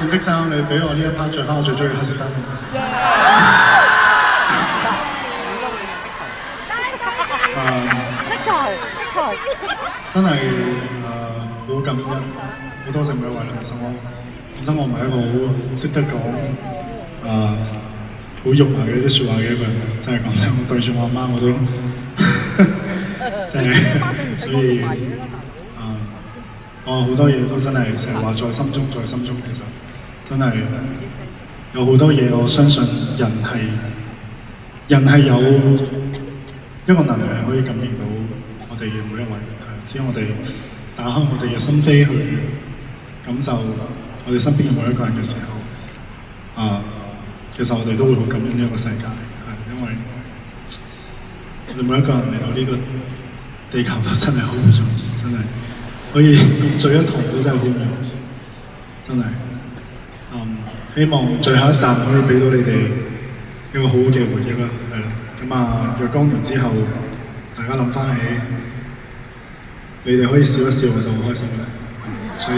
色衫，你俾我呢一 part 着翻我最中意黑色衫。真係好感恩，好多謝每一位啦。其實我唔係一個好識得講好肉麻嘅一啲説話嘅一個人，真係講真，我對住我阿媽我都真係，所以我好多嘢都真係成日話在心中，在心中。其實真係有好多嘢，我相信人係有一個能力係可以感應到我哋嘅每一位，只要我哋打開我哋嘅心扉去感受我哋身邊嘅每一個人嘅時候，其實我哋都會好感恩呢一個世界，因為我哋每一個人嚟到呢個地球都真係好唔容易，真係可以聚一堂都真係好唔容易，真係。希望最後一集可以俾到你哋一個好好嘅回憶啦，係啦。咁若干年之後，大家諗翻起，你哋可以笑一笑，我就好開心啦。所以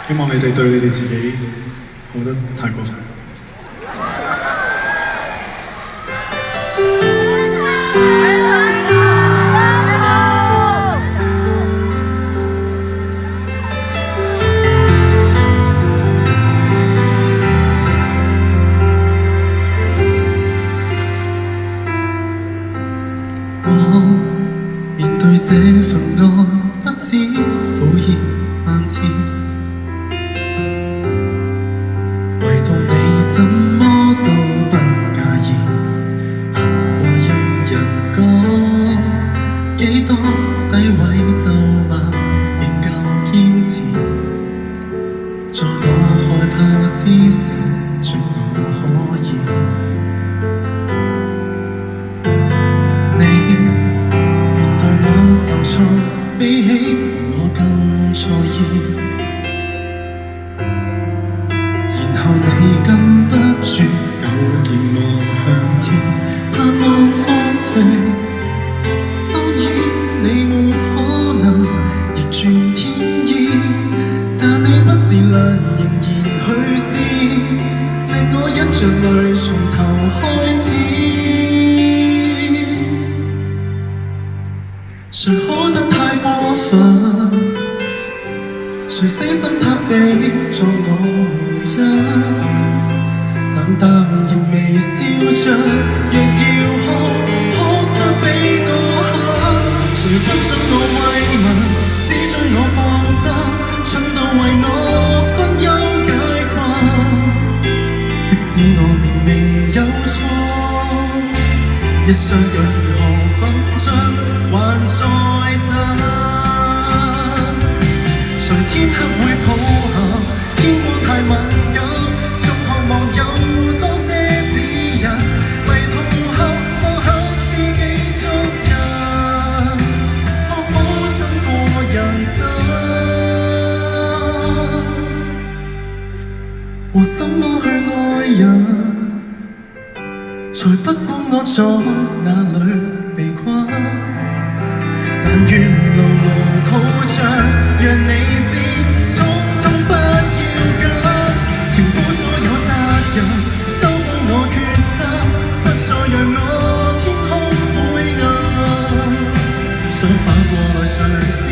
希望你哋對你哋自己好得太過分。這份愛不止抱歉萬次，唯獨你怎麼都不介意。行過任人講幾多詆毀咒罵，仍舊堅持。在我害怕之時，盡我可以。比起我更在意，然後你禁不住糾結望向天，盼望放晴。當然你沒可能逆轉天意，但你不自量仍然去試，令我忍着淚從頭開始。誰可得太過分？誰死心塌地作我回憶？冷淡仍微笑着，若要哭得比我狠。誰不准我慰問？只准我放心，蠢到為我分憂解困。即使我明明有錯，一雙腳如何分進？還在身，誰天黑會抱合？天光太敏感，仲渴望有多些指引。迷途後，我向自己捉人，學摸真過人生，和怎麼去愛人，才不管我在哪裏被困。但願牢牢抱着，讓你知，通通不要緊。填補所有責任，修補我缺失，不再讓我天空灰暗。想反過來嘗試。